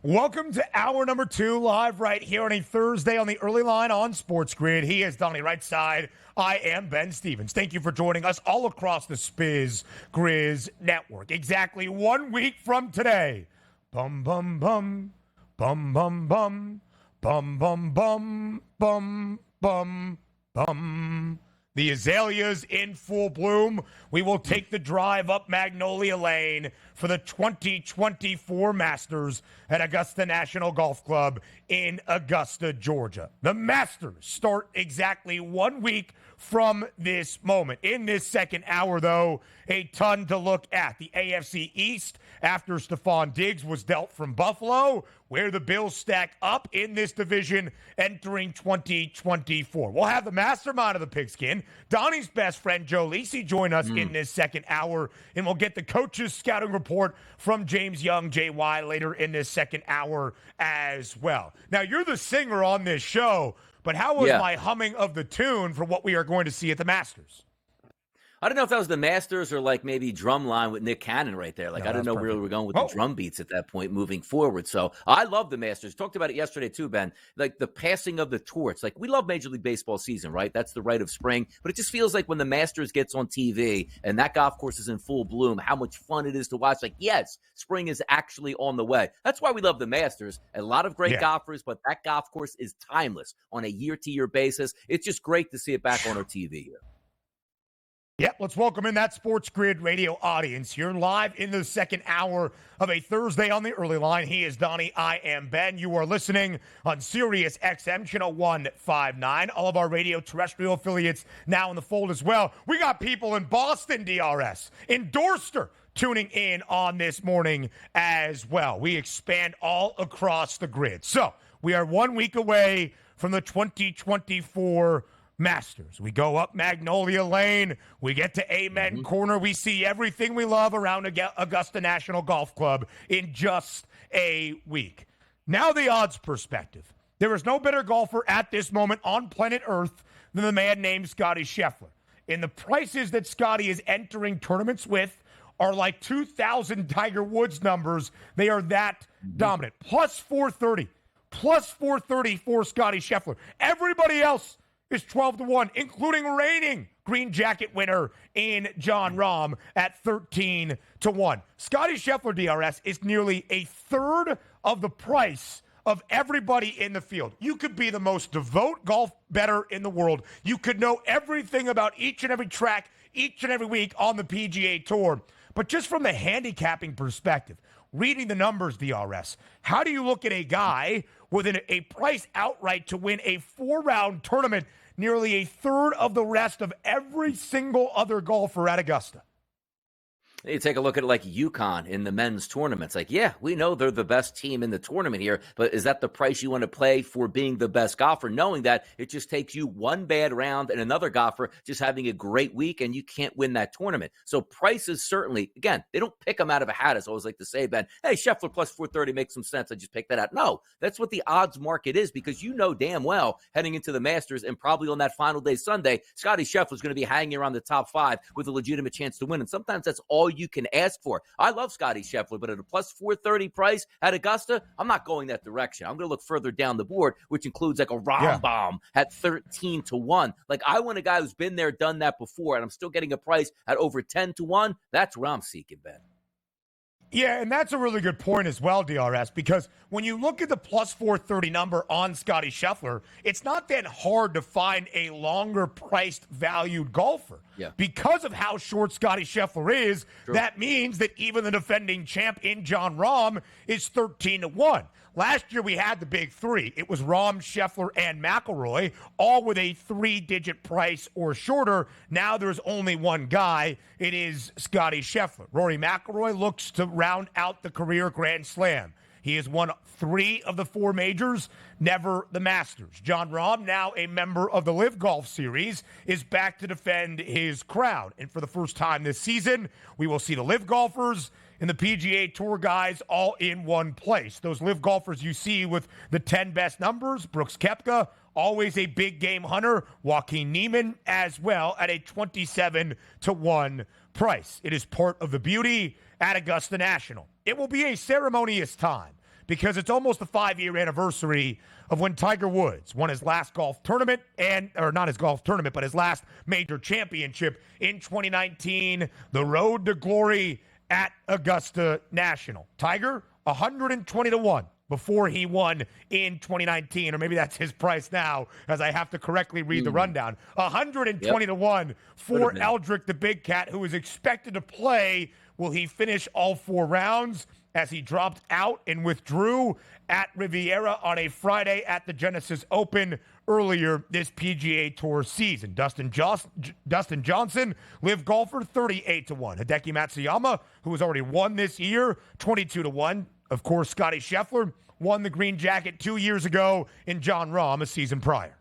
Welcome to hour number 2, live right here on a Thursday on the early line on SportsGrid. He is Donnie right side. I am Ben Stevens. Thank you for joining us all across the Spiz Grizz network. Exactly 1 week from today. Bum, bum, bum. Bum, bum, bum. Bum, bum, bum. Bum, bum, bum. The azaleas in full bloom. We will take the drive up Magnolia Lane for the 2024 Masters at Augusta National Golf Club in Augusta, Georgia. The Masters start exactly 1 week from this moment. In this second hour, though, a ton to look at. The AFC East, after Stefon Diggs was dealt from Buffalo, where the Bills stack up in this division entering 2024. We'll have the mastermind of the pigskin, Donnie's best friend Joe Lisi, join us in this second hour, and we'll get the coach's scouting report from James Young, JY, later in this second hour as well. Now, you're the singer on this show, but how was my humming of the tune for what we are going to see at the Masters? I don't know if that was the Masters or like maybe Drumline with Nick Cannon right there. Like, I didn't know where we were going with the drum beats at that point moving forward. So I love the Masters. Talked about it yesterday too, Ben. Like the passing of the torch. Like we love Major League Baseball season, right? That's the rite of spring. But it just feels like when the Masters gets on TV and that golf course is in full bloom, how much fun it is to watch. Like, yes, spring is actually on the way. That's why we love the Masters. A lot of great golfers, but that golf course is timeless on a year-to-year basis. It's just great to see it back on our TV here. Yep, let's welcome in that SportsGrid radio audience here live in the second hour of a Thursday on the early line. He is Donnie. I am Ben. You are listening on Sirius XM channel 159. All of our radio terrestrial affiliates now in the fold as well. We got people in Boston, DRS, in Dorster, tuning in on this morning as well. We expand all across the grid. So we are 1 week away from the 2024 Masters. We go up Magnolia Lane. We get to Amen Corner. We see everything we love around Augusta National Golf Club in just a week. Now the odds perspective. There is no better golfer at this moment on planet Earth than the man named Scottie Scheffler. And the prices that Scottie is entering tournaments with are like 2,000 Tiger Woods numbers. They are that dominant. Plus 430. Plus 430 for Scottie Scheffler. Everybody else is 12-1, including reigning green jacket winner in Jon Rahm at 13-1. Scottie Scheffler, DRS, is nearly a third of the price of everybody in the field. You could be the most devout golf bettor in the world. You could know everything about each and every track, each and every week on the PGA Tour. But just from the handicapping perspective, reading the numbers, DRS, how do you look at a guy with a price outright to win a 4-round tournament, nearly a third of the rest of every single other golfer at Augusta? You take a look at like UConn in the men's tournaments. Like, yeah, we know they're the best team in the tournament here, but is that the price you want to pay for being the best golfer, knowing that it just takes you one bad round and another golfer just having a great week and you can't win that tournament? So prices certainly, again, they don't pick them out of a hat, as I always like to say, Ben. Hey, Scheffler plus 430 makes some sense. I just picked that out. No, that's what the odds market is, because you know damn well heading into the Masters and probably on that final day Sunday, Scottie Scheffler is going to be hanging around the top 5 with a legitimate chance to win. And sometimes that's all you can ask for. I love Scottie Scheffler, but at a plus 430 price at Augusta, I'm not going that direction. I'm going to look further down the board, which includes like a Rambam at 13-1. Like, I want a guy who's been there, done that before, and I'm still getting a price at over 10-1. That's what I'm seeking, Ben. Yeah, and that's a really good point as well, DRS, because when you look at the plus 430 number on Scottie Scheffler, it's not that hard to find a longer priced valued golfer. Yeah. Because of how short Scottie Scheffler is, that means that even the defending champ in Jon Rahm is 13-1. Last year we had the big three. It was Rahm, Scheffler, and McIlroy, all with a 3-digit price or shorter. Now there's only one guy. It is Scottie Scheffler. Rory McIlroy looks to round out the career Grand Slam. He has won 3 of the 4 majors, never the Masters. Jon Rahm, now a member of the LIV Golf Series, is back to defend his crown. And for the first time this season, we will see the LIV golfers and the PGA Tour guys all in one place. Those LIV golfers you see with the 10 best numbers, Brooks Koepka, always a big game hunter, Joaquin Niemann as well at a 27-1 price. It is part of the beauty at Augusta National. It will be a ceremonious time because it's almost the 5-year anniversary of when Tiger Woods won his last golf tournament, or not his golf tournament, but his last major championship in 2019, the road to glory at Augusta National. Tiger, 120-1 before he won in 2019, or maybe that's his price now, as I have to correctly read the rundown. 120-1 for Eldrick the Big Cat, who is expected to play. Will he finish all 4 rounds as he dropped out and withdrew at Riviera on a Friday at the Genesis Open earlier this PGA Tour season? Dustin Johnson, live golfer, 38-1. Hideki Matsuyama, who has already won this year, 22-1. Of course, Scotty Scheffler won the green jacket 2 years ago, and Jon Rahm a season prior.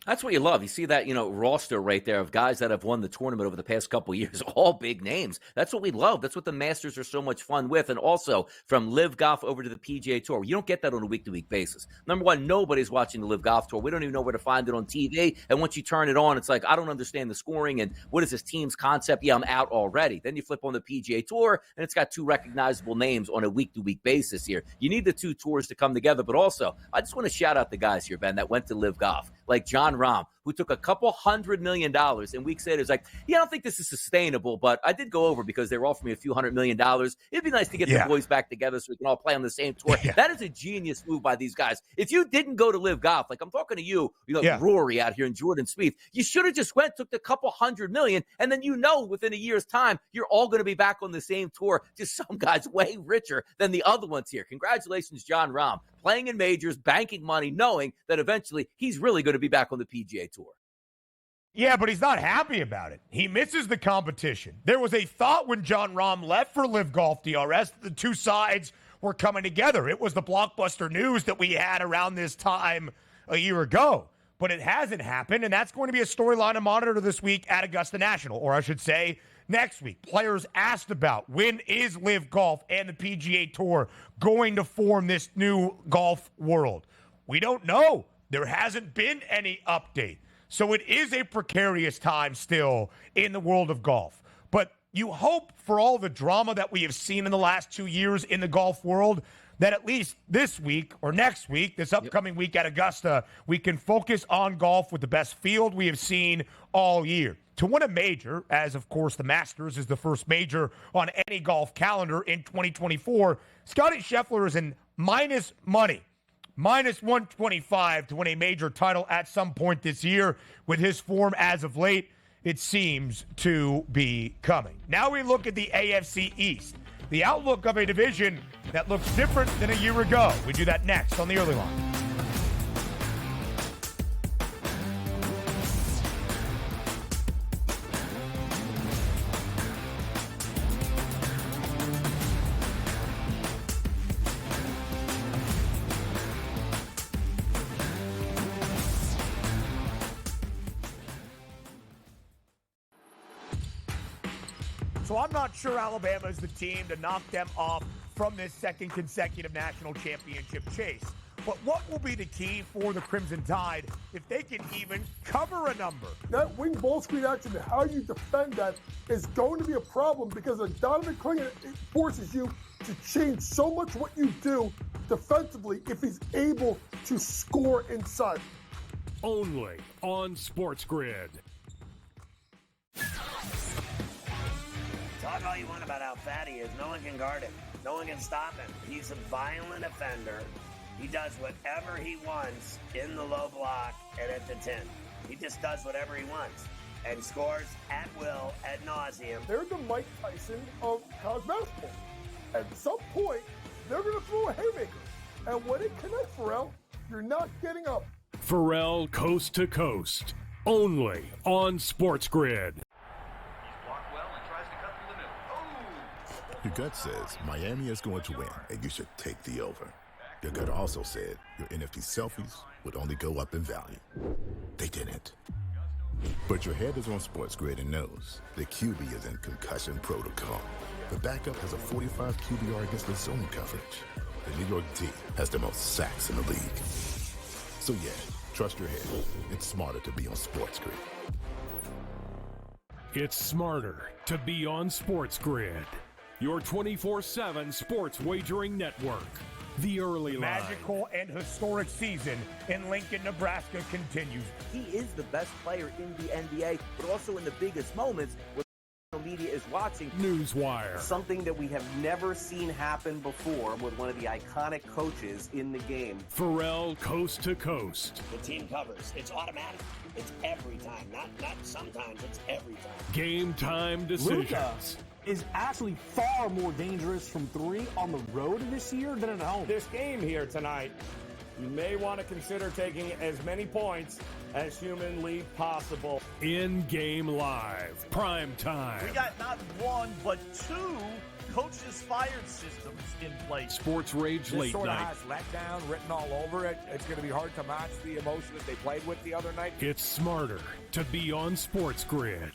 That's what you love. You see that, roster right there of guys that have won the tournament over the past couple of years, all big names. That's what we love. That's what the Masters are so much fun with. And also from Live Golf over to the PGA Tour. You don't get that on a week-to-week basis. Number one, nobody's watching the Live Golf Tour. We don't even know where to find it on TV. And once you turn it on, it's like, I don't understand the scoring and what is this team's concept? Yeah, I'm out already. Then you flip on the PGA Tour and it's got 2 recognizable names on a week-to-week basis here. You need the 2 tours to come together. But also, I just want to shout out the guys here, Ben, that went to Live Golf. Like Jon Rahm, who took a couple $100 million and weeks later is like, I don't think this is sustainable, but I did go over because they were offering me a few $100 million. It'd be nice to get the boys back together so we can all play on the same tour. That is a genius move by these guys. If you didn't go to Live Golf, like I'm talking to you, Rory out here and Jordan Spieth, you should have just went, took the couple $100 million, and then within a year's time, you're all going to be back on the same tour. Just some guys way richer than the other ones here. Congratulations, Jon Rahm, playing in majors, banking money, knowing that eventually he's really going to be back on the PGA Tour. Yeah, but he's not happy about it. He misses the competition. There was a thought when Jon Rahm left for Live Golf DRS, the 2 sides were coming together. It was the blockbuster news that we had around this time a year ago. But it hasn't happened, and that's going to be a storyline to monitor this week at Augusta National, or I should say next week. Players asked about, when is Live Golf and the PGA Tour going to form this new golf world? We don't know. There hasn't been any update. So it is a precarious time still in the world of golf. But you hope, for all the drama that we have seen in the last 2 years in the golf world, that at least this week or next week, this upcoming week at Augusta, we can focus on golf with the best field we have seen all year. To win a major, as of course the Masters is the first major on any golf calendar in 2024, Scotty Scheffler is in minus money. Minus 125 to win a major title at some point this year. With his form as of late, it seems to be coming. Now we look at the AFC East, the outlook of a division that looks different than a year ago. We do that next on the Early Line. So I'm not sure Alabama is the team to knock them off from this second consecutive national championship chase. But what will be the key for the Crimson Tide if they can even cover a number? That wing ball screen action, how you defend that is going to be a problem because a Donovan Clingan forces you to change so much what you do defensively if he's able to score inside. Only on SportsGrid. Talk all you want about how fat he is. No one can guard him. No one can stop him. He's a violent offender. He does whatever he wants in the low block and at the 10. He just does whatever he wants and scores at will, ad nauseum. They're the Mike Tyson of college basketball. At some point, they're going to throw a haymaker. And when it connects, Pharrell, you're not getting up. Pharrell Coast to Coast. Only on SportsGrid. Your gut says Miami is going to win, and you should take the over. Your gut also said your NFT selfies would only go up in value. They didn't. But your head is on SportsGrid and knows the QB is in concussion protocol. The backup has a 45 QBR against the zone coverage. The New York D has the most sacks in the league. So yeah, trust your head. It's smarter to be on SportsGrid. It's smarter to be on SportsGrid. Your 24/7 sports wagering network. The early line. Magical and historic season in Lincoln, Nebraska continues. He is the best player in the NBA, but also in the biggest moments where the media is watching. Newswire. Something that we have never seen happen before with one of the iconic coaches in the game. Pharrell Coast to Coast. The team covers. It's automatic. It's every time. Not sometimes. It's every time. Game time decisions. Luka is actually far more dangerous from three on the road this year than at home. This game here tonight, you may want to consider taking as many points as humanly possible. In-game live. Prime time. We got not one, but two coaches fired systems in place. Sports Rage This Late sort of Night. has letdown written all over it. It's going to be hard to match the emotion that they played with the other night. It's smarter to be on SportsGrid.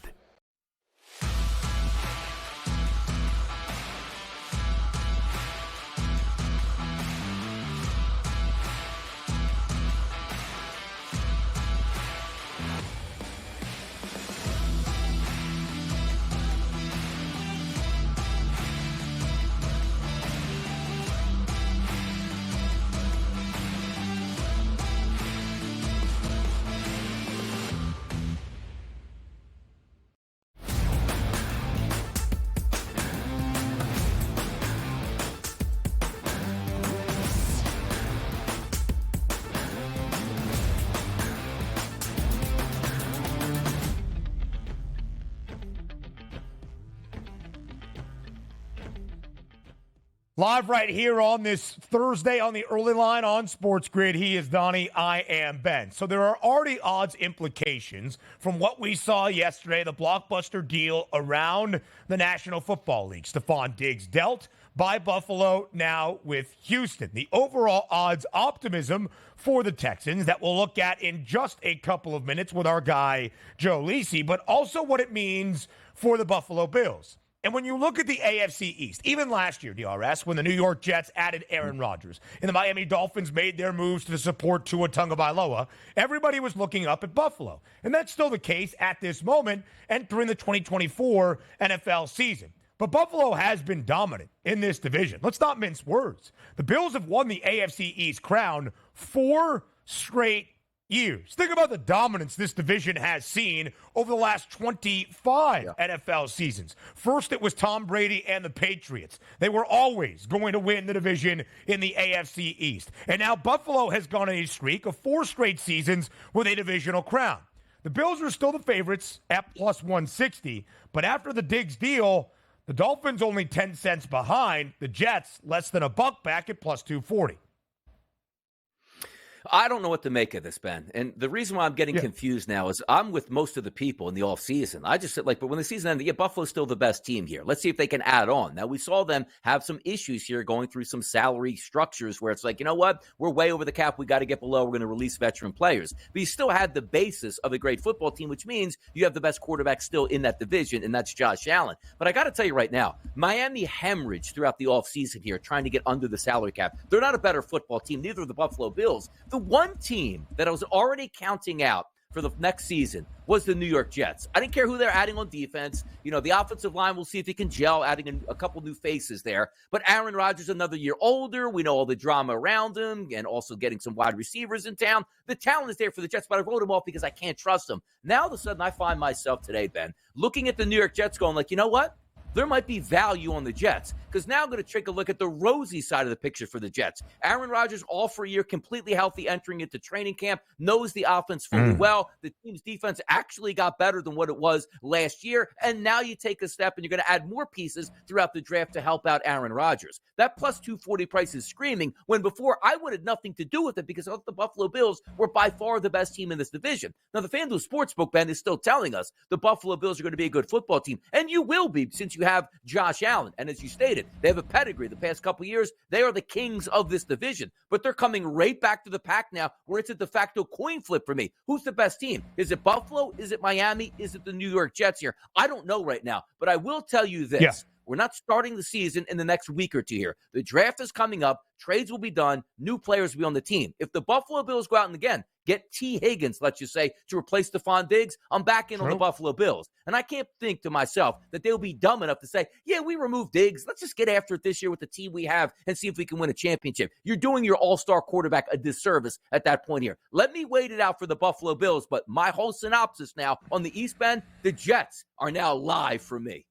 Live right here on this Thursday on the early line on SportsGrid. He is Donnie. I am Ben. So there are already odds implications from what we saw yesterday, the blockbuster deal around the National Football League. Stefon Diggs dealt by Buffalo, now with Houston. The overall odds optimism for the Texans that we'll look at in just a couple of minutes with our guy Joe Lisi, but also what it means for the Buffalo Bills. And when you look at the AFC East, even last year, DRS, when the New York Jets added Aaron Rodgers and the Miami Dolphins made their moves to support Tua Tagovailoa, everybody was looking up at Buffalo. And that's still the case at this moment entering the 2024 NFL season. But Buffalo has been dominant in this division. Let's not mince words. The Bills have won the AFC East crown 4 straight years. Think about the dominance this division has seen over the last 25 NFL seasons. First, it was Tom Brady and the Patriots. They were always going to win the division in the AFC East. And now Buffalo has gone on a streak of 4 straight seasons with a divisional crown. The Bills are still the favorites at plus 160, but after the Diggs deal, the Dolphins only 10 cents behind. The Jets less than $1 back at plus 240. I don't know what to make of this, Ben. And the reason why I'm getting confused now is I'm with most of the people in the offseason. I just said, but when the season ended, Buffalo's still the best team here. Let's see if they can add on. Now, we saw them have some issues here going through some salary structures where it's like, you know what? We're way over the cap. We got to get below. We're going to release veteran players. But you still had the basis of a great football team, which means you have the best quarterback still in that division, and that's Josh Allen. But I got to tell you right now, Miami hemorrhaged throughout the offseason here trying to get under the salary cap. They're not a better football team. Neither are the Buffalo Bills. The one team that I was already counting out for the next season was the New York Jets. I didn't care who they're adding on defense. You know, the offensive line, we'll see if he can gel, adding a couple new faces there. But Aaron Rodgers, another year older. We know all the drama around him and also getting some wide receivers in town. The talent is there for the Jets, but I wrote him off because I can't trust him. Now, all of a sudden, I find myself today, Ben, looking at the New York Jets going like, you know what? There might be value on the Jets because now I'm going to take a look at the rosy side of the picture for the Jets. Aaron Rodgers, all for a year, completely healthy, entering into training camp, knows the offense fully well. The team's defense actually got better than what it was last year. And now you take a step and you're going to add more pieces throughout the draft to help out Aaron Rodgers. That plus 240 price is screaming when before I wanted nothing to do with it because I thought the Buffalo Bills were by far the best team in this division. Now, the FanDuel Sportsbook, Ben, is still telling us the Buffalo Bills are going to be a good football team. And you will be since you have Josh Allen. And as you stated, they have a pedigree. The past couple years, they are the kings of this division. But they're coming right back to the pack now where it's a de facto coin flip for me. Who's the best team? Is it Buffalo? Is it Miami? Is it the New York Jets here? I don't know right now. But I will tell you this. We're not starting the season in the next week or two here. The draft is coming up. Trades will be done. New players will be on the team. If the Buffalo Bills go out and again get T. Higgins, let's just say, to replace Stefon Diggs, I'm back in on the Buffalo Bills. And I can't think to myself that they'll be dumb enough to say, yeah, we removed Diggs. Let's just get after it this year with the team we have and see if we can win a championship. You're doing your all-star quarterback a disservice at that point here. Let me wait it out for the Buffalo Bills. But my whole synopsis now on the East Bend, the Jets are now live for me.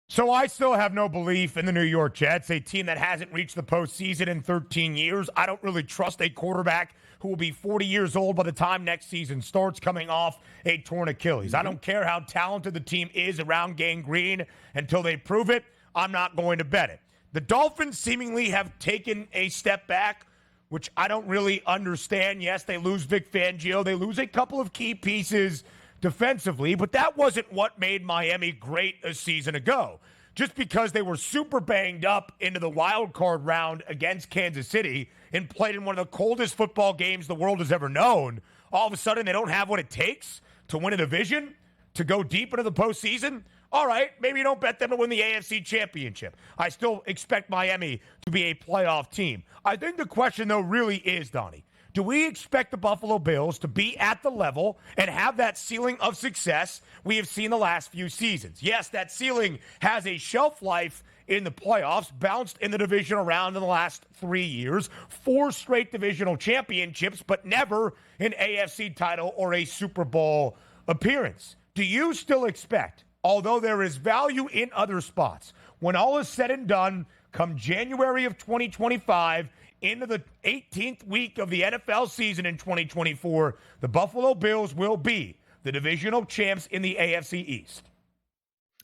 So I still have no belief in the New York Jets, a team that hasn't reached the postseason in 13 years. I don't really trust a quarterback who will be 40 years old by the time next season starts, coming off a torn Achilles. I don't care how talented the team is around Gang Green. Until they prove it, I'm not going to bet it. The Dolphins seemingly have taken a step back, which I don't really understand. Yes, they lose Vic Fangio. They lose a couple of key pieces defensively, but that wasn't what made Miami great a season ago. Just because they were super banged up into the wild card round against Kansas City and played in one of the coldest football games the world has ever known, all of a sudden they don't have what it takes to win a division, to go deep into the postseason. All right, maybe you don't bet them to win the AFC Championship. I still expect Miami to be a playoff team. I think the question, though, really is, Donnie, do we expect the Buffalo Bills to be at the level and have that ceiling of success we have seen the last few seasons? Yes, that ceiling has a shelf life in the playoffs, bounced in the divisional round in the last 3 years, 4 straight divisional championships, but never an AFC title or a Super Bowl appearance. Do you still expect, although there is value in other spots, when all is said and done, come January of 2025, into the 18th week of the NFL season in 2024, the Buffalo Bills will be the divisional champs in the AFC East?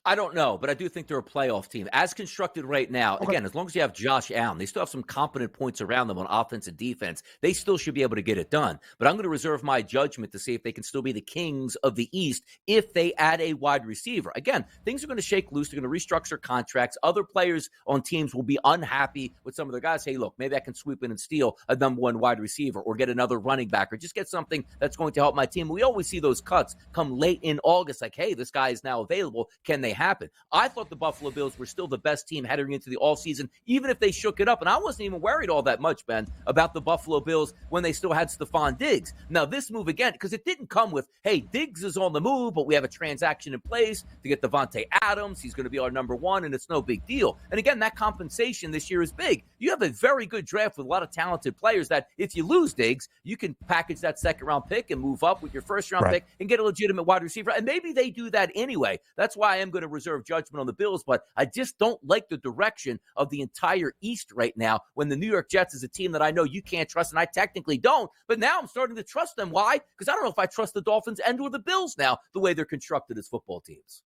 I don't know, but I do think they're a playoff team. As constructed right now, again, as long as you have Josh Allen, they still have some competent points around them on offense and defense. They still should be able to get it done. But I'm going to reserve my judgment to see if they can still be the kings of the East if they add a wide receiver. Again, things are going to shake loose. They're going to restructure contracts. Other players on teams will be unhappy with some of their guys. Hey, look, maybe I can sweep in and steal a number one wide receiver or get another running back or just get something that's going to help my team. We always see those cuts come late in August, like, hey, this guy is now available. Can they happen? I thought the Buffalo Bills were still the best team heading into the offseason, even if they shook it up. And I wasn't even worried all that much, Ben, about the Buffalo Bills when they still had Stefon Diggs. Now, this move again, because it didn't come with, hey, Diggs is on the move, but we have a transaction in place to get Devontae Adams. He's going to be our number one, and it's no big deal. And again, that compensation this year is big. You have a very good draft with a lot of talented players that if you lose Diggs, you can package that second-round pick and move up with your first-round pick and get a legitimate wide receiver. And maybe they do that anyway. That's why I am going to reserve judgment on the Bills, but I just don't like the direction of the entire East right now when the New York Jets is a team that I know you can't trust, and I technically don't, but now I'm starting to trust them. Why? Because I don't know if I trust the Dolphins and or the Bills now, the way they're constructed as football teams.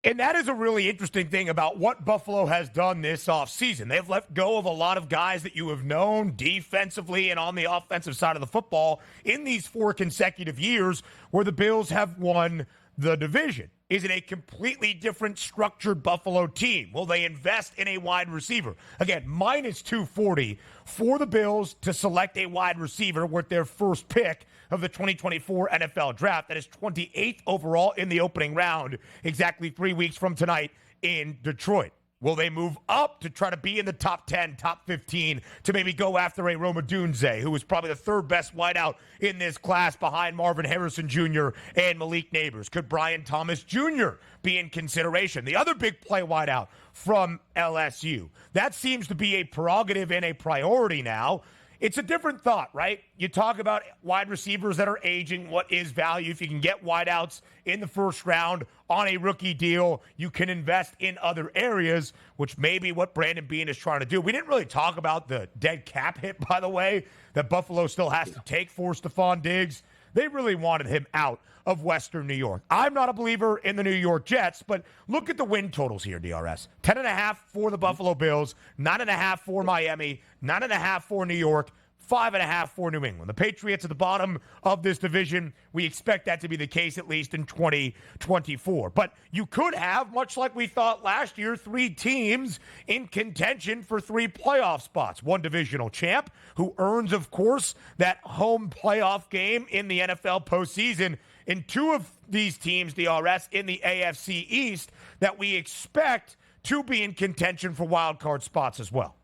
And that is a really interesting thing about what Buffalo has done this offseason. They've let go of a lot of guys that you have known defensively and on the offensive side of the football in these 4 consecutive years where the Bills have won the division. Is it a completely different structured Buffalo team? Will they invest in a wide receiver? Again, minus 240 for the Bills to select a wide receiver with their first pick of the 2024 NFL draft. That is 28th overall in the opening round, exactly 3 weeks from tonight in Detroit. Will they move up to try to be in the top 10, top 15, to maybe go after a Rome Odunze, who is probably the 3rd best wideout in this class behind Marvin Harrison Jr. and Malik Neighbors? Could Brian Thomas Jr. be in consideration? The other big play wideout from LSU. That seems to be a prerogative and a priority now. It's a different thought, right? You talk about wide receivers that are aging. What is value? If you can get wideouts in the first round on a rookie deal, you can invest in other areas, which may be what Brandon Beane is trying to do. We didn't really talk about the dead cap hit, by the way, that Buffalo still has to take for Stefon Diggs. They really wanted him out of Western New York. I'm not a believer in the New York Jets, but look at the win totals here, DRS. 10.5 for the Buffalo Bills, 9.5 for Miami, 9.5 for New York, 5.5 for New England. The Patriots at the bottom of this division, we expect that to be the case at least in 2024. But you could have, much like we thought last year, 3 teams in contention for 3 playoff spots. One divisional champ who earns, of course, that home playoff game in the NFL postseason. And 2 of these teams, DRS, in the AFC East that we expect to be in contention for wild card spots as well.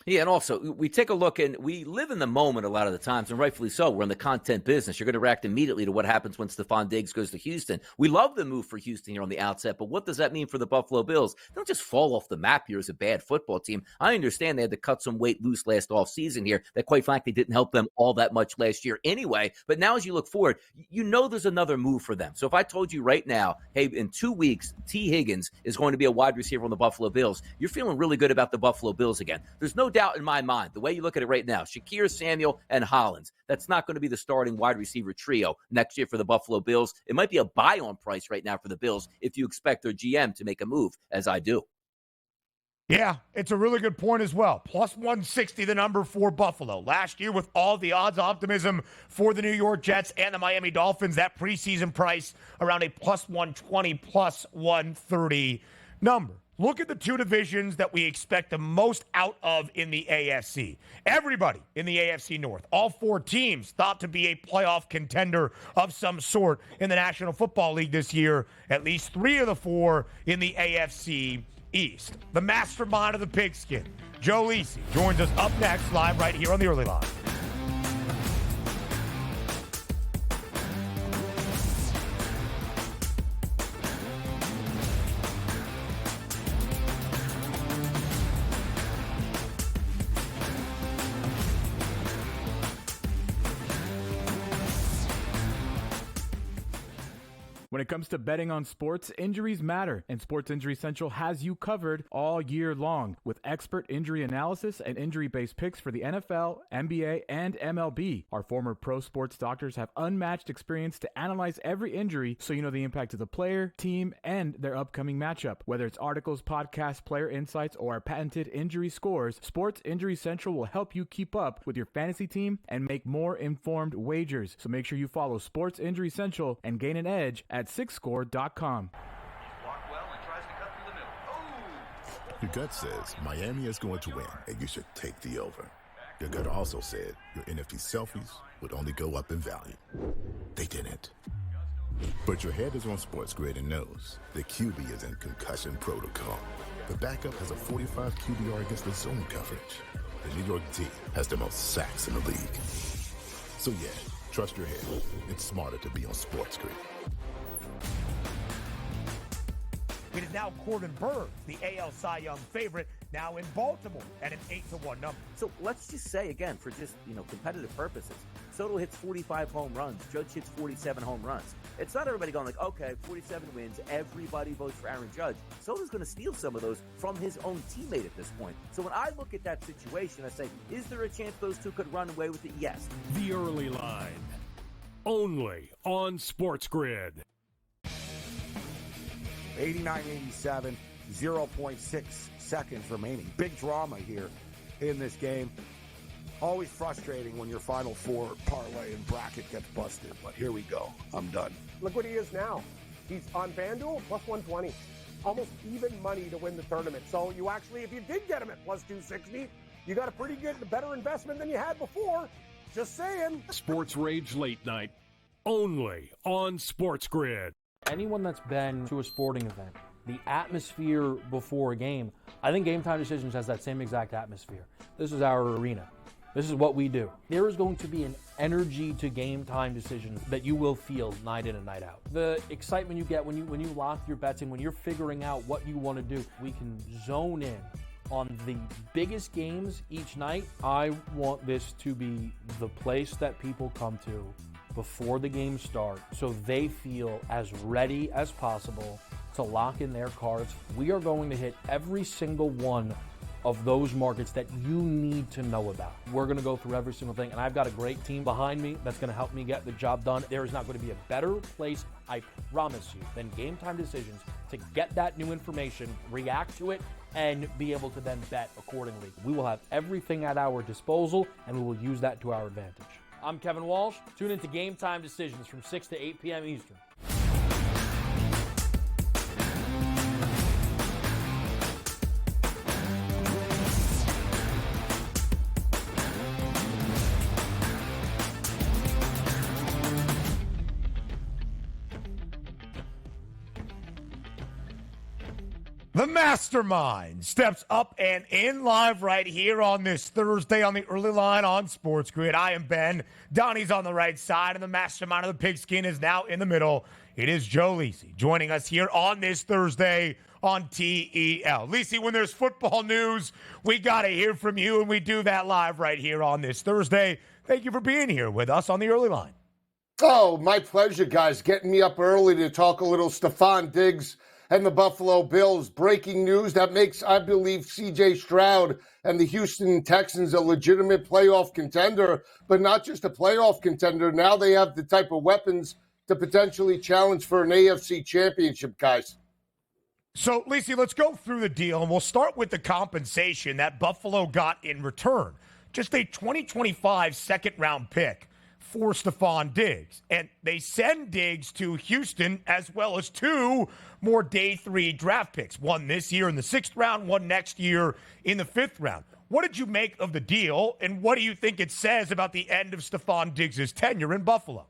Yeah, and also, we take a look, and we live in the moment a lot of the times, and rightfully so. We're in the content business. You're going to react immediately to what happens when Stefon Diggs goes to Houston. We love the move for Houston here on the outset, but what does that mean for the Buffalo Bills? They don't just fall off the map here as a bad football team. I understand they had to cut some weight loose last offseason here that, quite frankly, didn't help them all that much last year anyway. But now as you look forward, you know there's another move for them. So if I told you right now, hey, in 2 weeks, T. Higgins is going to be a wide receiver on the Buffalo Bills, you're feeling really good about the Buffalo Bills again. There's no doubt in my mind, the way you look at it right now, Shakir, Samuel, and Hollins, that's not going to be the starting wide receiver trio next year for the Buffalo Bills. It might be a buy-on price right now for the Bills if you expect their GM to make a move, as I do. Yeah, it's a really good point as well. Plus 160, the number for Buffalo. Last year, with all the odds optimism for the New York Jets and the Miami Dolphins, that preseason price around a plus 120, plus 130 number. Look at the two divisions that we expect the most out of in the AFC. Everybody in the AFC North, all four teams thought to be a playoff contender of some sort in the National Football League this year. At least three of the four in the AFC East. The mastermind of the pigskin, Joe Lisi, joins us up next live right here on the Early Line. When it comes to betting on sports, injuries matter, and Sports Injury Central has you covered all year long with expert injury analysis and injury-based picks for the NFL, NBA, and MLB. Our former pro sports doctors have unmatched experience to analyze every injury so you know the impact of the player, team, and their upcoming matchup. Whether it's articles, podcasts, player insights, or our patented injury scores, Sports Injury Central will help you keep up with your fantasy team and make more informed wagers. So make sure you follow Sports Injury Central and gain an edge at SixScore.com. Your gut says Miami is going to win, and you should take the over. Your gut also said your NFT selfies would only go up in value. They didn't. But your head is on SportsGrid and knows the QB is in concussion protocol. The backup has a 45 QBR against the zone coverage. The New York D has the most sacks in the league. So yeah, trust your head. It's smarter to be on SportsGrid. It is now Corbin Burns, the AL Cy Young favorite, now in Baltimore at an 8-1 number. So let's just say again, for just competitive purposes, Soto hits 45 home runs, Judge hits 47 home runs. It's not everybody going like, okay, 47 wins, everybody votes for Aaron Judge. Soto's going to steal some of those from his own teammate at this point. So when I look at that situation, I say, is there a chance those two could run away with it? Yes. The Early Line, only on SportsGrid. 89-87, 0.6 seconds remaining. Big drama here in this game. Always frustrating when your Final Four parlay and bracket gets busted, but here we go. I'm done. Look what he is now. He's on FanDuel, plus 120. Almost even money to win the tournament. So you actually, if you did get him at plus 260, you got a pretty good, better investment than you had before. Just saying. Sports Rage Late Night, only on SportsGrid. Anyone that's been to a sporting event, the atmosphere before a game, I think Game Time Decisions has that same exact atmosphere. This is our arena. This is what we do. There is going to be an energy to Game Time Decisions that you will feel night in and night out. The excitement you get when you lock your bets in, when you're figuring out what you want to do, we can zone in on the biggest games each night. I want this to be the place that people come to before the games start so they feel as ready as possible to lock in their cards. We are going to hit every single one of those markets that you need to know about. We're going to go through every single thing, and I've got a great team behind me that's going to help me get the job done. There is not going to be a better place, I promise you, than Game Time Decisions to get that new information, react to it, and be able to then bet accordingly. We will have everything at our disposal, and we will use that to our advantage. I'm Kevin Walsh. Tune into Game Time Decisions from 6 to 8 p.m. Eastern. The mastermind steps up and in live right here on this Thursday on the early line on SportsGrid. I am Ben. Donnie's on the right side, and the mastermind of the pigskin is now in the middle. It is Joe Lisi joining us here on this Thursday on TEL. Lisi, when there's football news, we got to hear from you, and we do that live right here on this Thursday. Thank you for being here with us on the early line. Oh, my pleasure, guys. Getting me up early to talk a little Stefon Diggs and the Buffalo Bills. Breaking news that makes, I believe, C.J. Stroud and the Houston Texans a legitimate playoff contender, but not just a playoff contender. Now they have the type of weapons to potentially challenge for an AFC championship, guys. So, Lisi, let's go through the deal, and we'll start with the compensation that Buffalo got in return. Just a 2025 second-round pick for Stefon Diggs. And they send Diggs to Houston as well as 2 more day 3 draft picks. One this year in the 6th round, one next year in the 5th round. What did you make of the deal, and what do you think it says about the end of Stefon Diggs' tenure in Buffalo?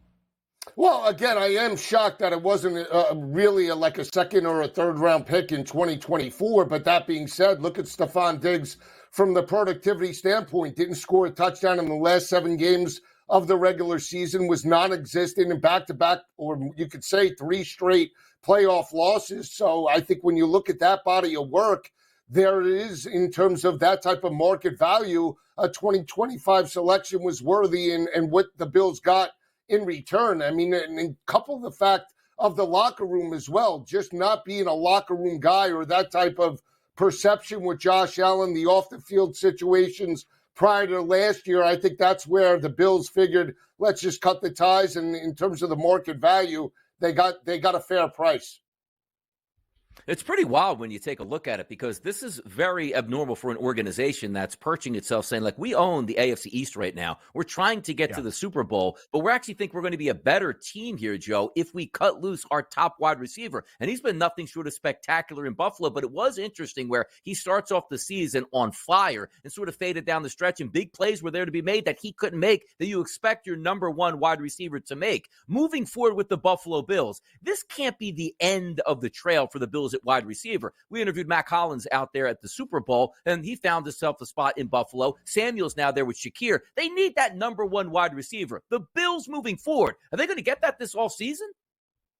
Well, again, I am shocked that it wasn't really like a 2nd or a 3rd round pick in 2024. But that being said, look at Stefon Diggs from the productivity standpoint. Didn't score a touchdown in the last 7 games of the regular season, was non-existent in back-to-back, or you could say 3 straight playoff losses. So I think when you look at that body of work, there is, in terms of that type of market value, a 2025 selection was worthy, and what the Bills got in return. I mean, and couple the fact of the locker room as well, just not being a locker room guy or that type of perception with Josh Allen, the off-the-field situations prior to last year. I think that's where the Bills figured, let's just cut the ties. And in terms of the market value, they got a fair price. It's pretty wild when you take a look at it, because this is very abnormal for an organization that's perching itself saying, like, we own the AFC East right now. We're trying to get to the Super Bowl, but we actually think we're going to be a better team here, Joe, if we cut loose our top wide receiver. And he's been nothing short of spectacular in Buffalo, but it was interesting where he starts off the season on fire and sort of faded down the stretch, and big plays were there to be made that he couldn't make, that you expect your number 1 wide receiver to make. Moving forward with the Buffalo Bills, this can't be the end of the trail for the Bills at wide receiver. We interviewed Mac Hollins out there at the Super Bowl, and he found himself a spot in Buffalo. Samuel's now there with Shakir. They need that number 1 wide receiver. The Bills moving forward, are they going to get that this all season?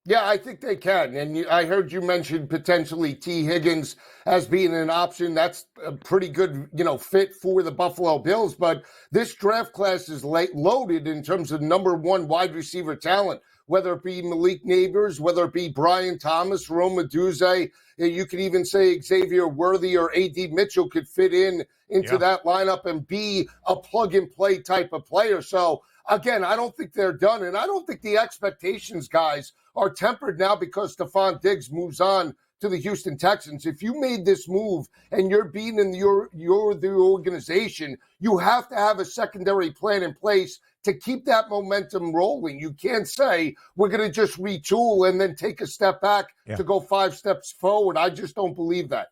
Yeah, I think they can. And I heard you mention potentially T. Higgins as being an option. That's a pretty good, fit for the Buffalo Bills. But this draft class is loaded in terms of number 1 wide receiver talent, whether it be Malik Neighbors, whether it be Brian Thomas, Rome Odunze. You could even say Xavier Worthy or A.D. Mitchell could fit into that lineup and be a plug-and-play type of player. So, again, I don't think they're done. And I don't think the expectations, guys, are tempered now because Stefon Diggs moves on to the Houston Texans. If you made this move and you're the organization, you have to have a secondary plan in place to keep that momentum rolling. You can't say we're going to just retool and then take a step back to go 5 steps forward. I just don't believe that.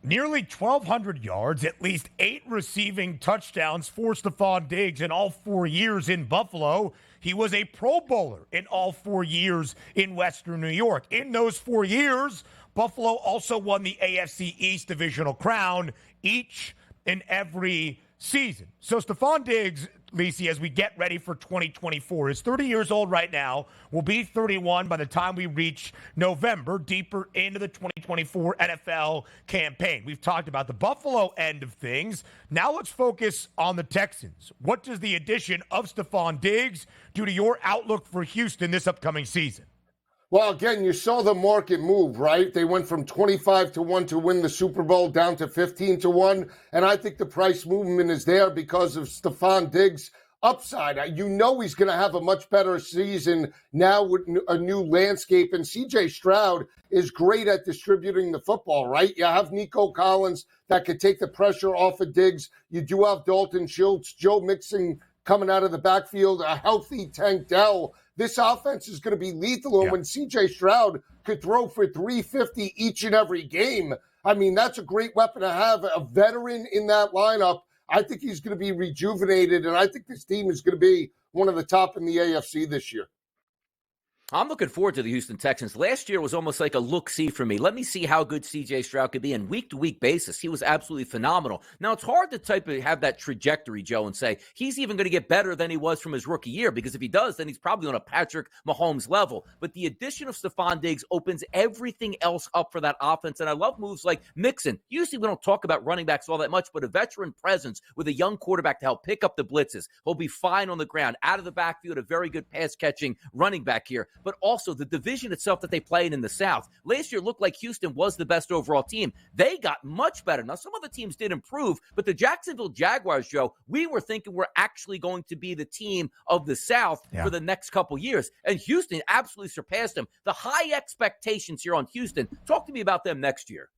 Nearly 1,200 yards, at least 8 receiving touchdowns for Stefon Diggs in all 4 years in Buffalo. He was a Pro Bowler in all 4 years in Western New York. In those 4 years, Buffalo also won the AFC East divisional crown each and every season. So Stefon Diggs, Lisi, as we get ready for 2024, is 30 years old right now, will be 31 by the time we reach November, deeper into the 2024 NFL campaign. We've talked about the Buffalo end of things. Now let's focus on the Texans. What does the addition of Stefon Diggs do to your outlook for Houston this upcoming season? Well, again, you saw the market move, right? They went from 25-1 to win the Super Bowl down to 15-1. And I think the price movement is there because of Stefon Diggs' upside. You know he's going to have a much better season now with a new landscape. And C.J. Stroud is great at distributing the football, right? You have Nico Collins that could take the pressure off of Diggs. You do have Dalton Schultz, Joe Mixon coming out of the backfield, a healthy Tank Dell. This offense is going to be lethal. And when C.J. Stroud could throw for 350 each and every game, I mean, that's a great weapon to have. A veteran in that lineup, I think he's going to be rejuvenated, and I think this team is going to be one of the top in the AFC this year. I'm looking forward to the Houston Texans. Last year was almost like a look-see for me. Let me see how good C.J. Stroud could be on week-to-week basis. He was absolutely phenomenal. Now, it's hard to have that trajectory, Joe, and say he's even going to get better than he was from his rookie year, because if he does, then he's probably on a Patrick Mahomes level. But the addition of Stefon Diggs opens everything else up for that offense, and I love moves like Mixon. Usually we don't talk about running backs all that much, but a veteran presence with a young quarterback to help pick up the blitzes. He'll be fine on the ground, out of the backfield, a very good pass-catching running back here. But also the division itself that they played in the South. Last year looked like Houston was the best overall team. They got much better. Now, some other teams did improve, but the Jacksonville Jaguars, Joe, we were thinking we're actually going to be the team of the South for the next couple years. And Houston absolutely surpassed them. The high expectations here on Houston. Talk to me about them next year.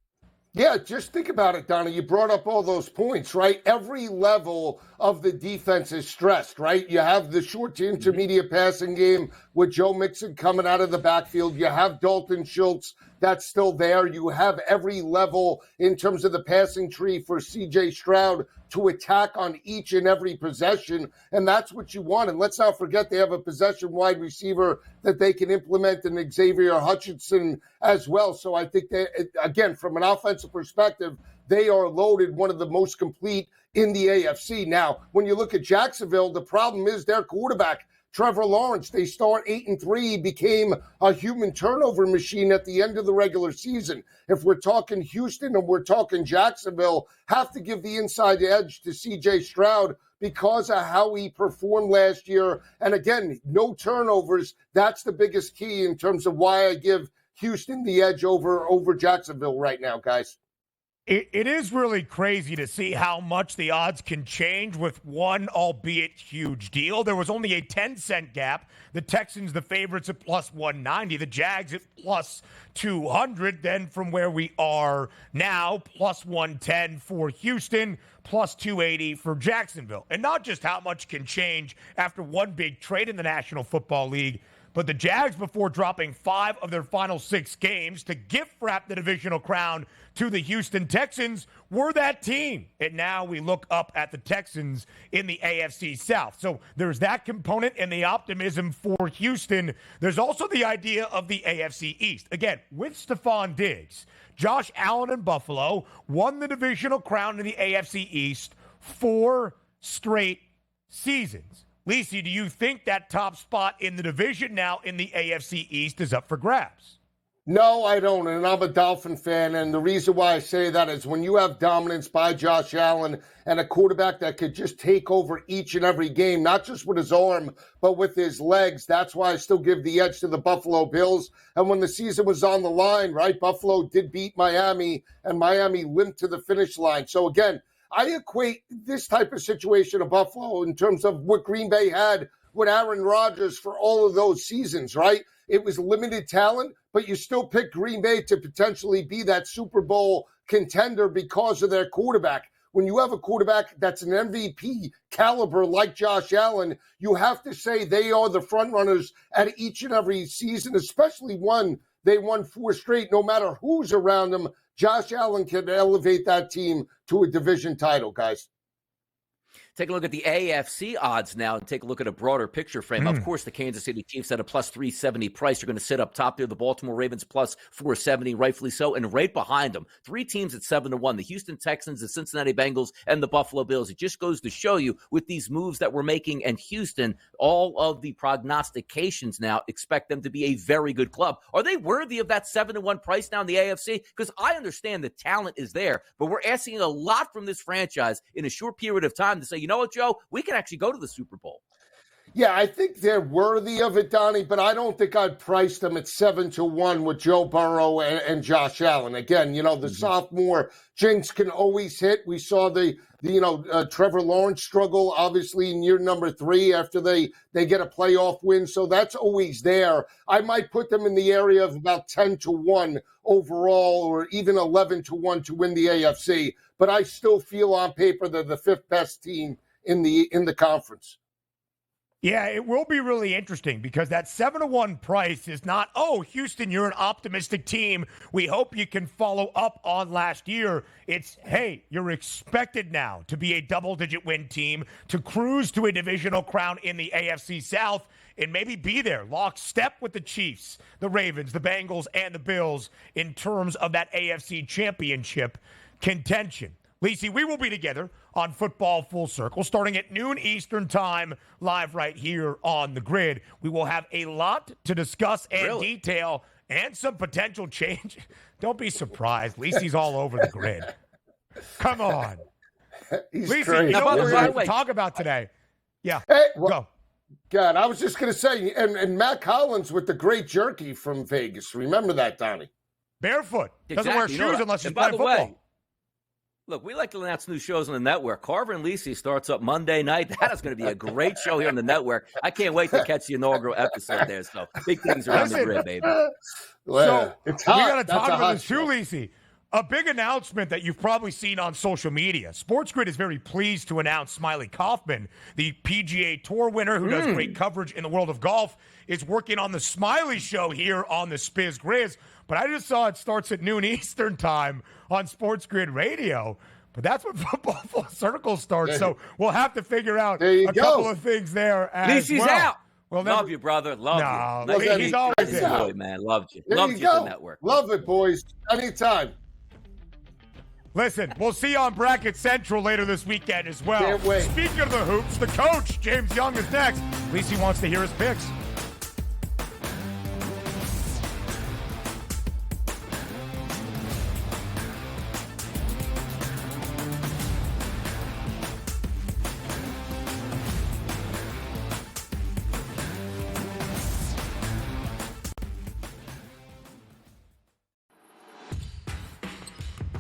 Yeah, just think about it, Donnie. You brought up all those points, right? Every level of the defense is stressed, right? You have the short to intermediate passing game with Joe Mixon coming out of the backfield. You have Dalton Schultz that's still there. You have every level in terms of the passing tree for C.J. Stroud to attack on each and every possession, and that's what you want. And let's not forget they have a possession wide receiver that they can implement in Xavier Hutchinson as well. So I think that, again, from an offensive perspective, they are loaded, one of the most complete in the AFC. Now, when you look at Jacksonville, the problem is their quarterback, Trevor Lawrence. They start 8-3, became a human turnover machine at the end of the regular season. If we're talking Houston and we're talking Jacksonville, have to give the inside edge to C.J. Stroud because of how he performed last year. And again, no turnovers. That's the biggest key in terms of why I give Houston the edge over Jacksonville right now, guys. It is really crazy to see how much the odds can change with one, albeit huge deal. There was only a 10-cent gap. The Texans, the favorites at plus 190. The Jags at plus 200. Then from where we are now, plus 110 for Houston, plus 280 for Jacksonville. And not just how much can change after one big trade in the National Football League, but the Jags, before dropping 5 of their final 6 games to gift-wrap the divisional crown to the Houston Texans, were that team. And now we look up at the Texans in the AFC South. So there's that component and the optimism for Houston. There's also the idea of the AFC East. Again, with Stefon Diggs, Josh Allen and Buffalo won the divisional crown in the AFC East 4 straight seasons. Lisi, do you think that top spot in the division now in the AFC East is up for grabs? No, I don't, and I'm a Dolphin fan, and the reason why I say that is when you have dominance by Josh Allen and a quarterback that could just take over each and every game, not just with his arm, but with his legs, that's why I still give the edge to the Buffalo Bills. And when the season was on the line, right, Buffalo did beat Miami, and Miami limped to the finish line. So again, I equate this type of situation of Buffalo in terms of what Green Bay had with Aaron Rodgers for all of those seasons, right? It was limited talent, but you still pick Green Bay to potentially be that Super Bowl contender because of their quarterback. When you have a quarterback that's an MVP caliber like Josh Allen, you have to say they are the front runners at each and every season, especially one they won 4 straight. No matter who's around them, Josh Allen can elevate that team to a division title, guys. Take a look at the AFC odds now and take a look at a broader picture frame. Of course, the Kansas City Chiefs at a plus 370 price. You're going to sit up top there. The Baltimore Ravens plus 470, rightfully so. And right behind them, 3 teams at 7-1. The Houston Texans, the Cincinnati Bengals, and the Buffalo Bills. It just goes to show you with these moves that we're making and Houston, all of the prognostications now expect them to be a very good club. Are they worthy of that 7-1 price now in the AFC? Because I understand the talent is there, but we're asking a lot from this franchise in a short period of time to say, you know what, Joe? We can actually go to the Super Bowl. Yeah, I think they're worthy of it, Donnie, but I don't think I'd price them at 7-1 with Joe Burrow and Josh Allen. Again, you know, the sophomore jinx can always hit. We saw the Trevor Lawrence struggle, obviously, in year number 3 after they get a playoff win. So that's always there. I might put them in the area of about 10-1 overall, or even 11-1 to win the AFC. But I still feel on paper they're the 5th best team in the conference. Yeah, it will be really interesting because that 7-1 price is not, oh, Houston, you're an optimistic team. We hope you can follow up on last year. It's, hey, you're expected now to be a double-digit win team, to cruise to a divisional crown in the AFC South. and maybe be there lockstep with the Chiefs, the Ravens, the Bengals, and the Bills in terms of that AFC Championship contention. Lisi, we will be together on Football Full Circle starting at noon Eastern Time, live right here on the grid. We will have a lot to discuss and detail and some potential change. Don't be surprised. Lisi's all over the grid. Come on. He's Lisi, crazy. you know what we're going to talk about today? Yeah, hey, go. God, I was just going to say, and Matt Collins with the great jerky from Vegas. Remember that, Donnie? Barefoot. Doesn't wear shoes unless he's playing football. Look, we like to announce new shows on the network. Carver and Lisi starts up Monday night. That is going to be a great show here on the network. I can't wait to catch the inaugural episode there. So big things around the grid, baby. So it's we hot. got to That's talk a about hot this too, show. Lisi. A big announcement that you've probably seen on social media. SportsGrid is very pleased to announce Smiley Kaufman, the PGA Tour winner who does great coverage in the world of golf, is working on the Smiley Show here on the Spiz Grizz. But I just saw it starts at noon Eastern Time on SportsGrid Radio. But that's when Football Full Circle starts. So we'll have to figure out a couple of things there as Lisi's well. out. Well, love you, brother. Love you. No, he's always Nice in. boy, man. Loved you. There Loved you you go. at the network. Love it, boys. Anytime. Listen, we'll see you on Bracket Central later this weekend as well. Can't wait. Speaking of the hoops, the coach, James Young, is next. At least he wants to hear his picks.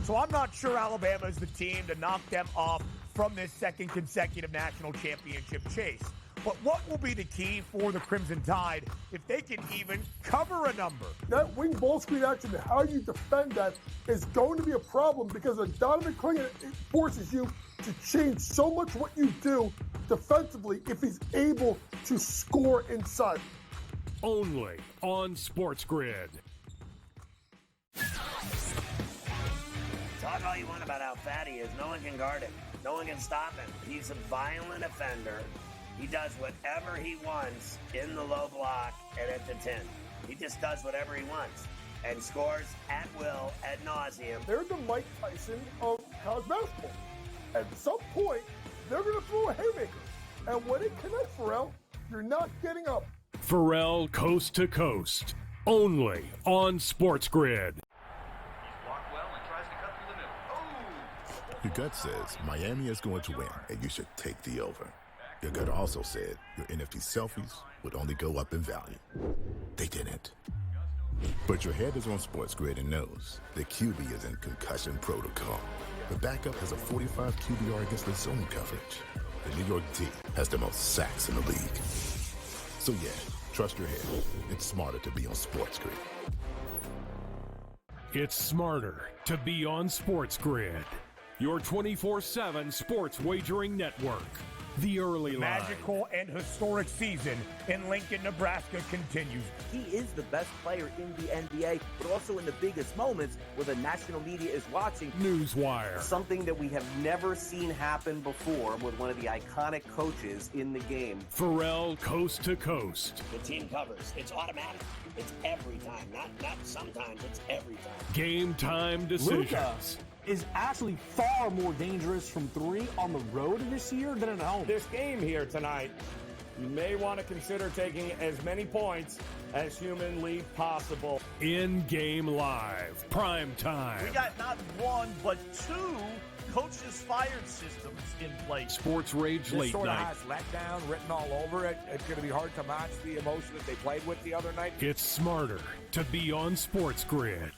So I'm not sure Alabama is the team to knock them off from this second consecutive national championship chase. But what will be the key for the Crimson Tide if they can even cover a number? That wing ball screen action, how you defend that is going to be a problem because Donnie McClingan, it forces you to change so much what you do defensively if he's able to score inside. Only on SportsGrid. Talk all you want about how fat he is. No one can guard him. No one can stop him. He's a violent offender. He does whatever he wants in the low block and at the 10. He just does whatever he wants and scores at will, ad nauseum. They're the Mike Tyson of college basketball. At some point, they're going to throw a haymaker. And when it connects, Pharrell, you're not getting up. Pharrell Coast to Coast. Only on SportsGrid. Your gut says Miami is going to win, and you should take the over. Your gut also said your NFT selfies would only go up in value. They didn't. But your head is on SportsGrid and knows the QB is in concussion protocol. The backup has a 45 QBR against the zone coverage. The New York D has the most sacks in the league. So yeah, trust your head. It's smarter to be on SportsGrid. It's smarter to be on SportsGrid. Your 24/7 sports wagering network. The early line. Magical and historic season in Lincoln, Nebraska continues. He is the best player in the NBA, but also in the biggest moments where the national media is watching. Newswire. Something that we have never seen happen before with one of the iconic coaches in the game. Pharrell Coast to Coast. The team covers. It's automatic. It's every time. Not sometimes. It's every time. Game time decisions. Luka is actually far more dangerous from three on the road this year than at home. This game here tonight, you may want to consider taking as many points as humanly possible. In-game live. Prime time. We got not one, but two coaches fired systems in place. Sports Rage This Late sort of Night. has letdown written all over it. It's going to be hard to match the emotion that they played with the other night. It's smarter to be on SportsGrid.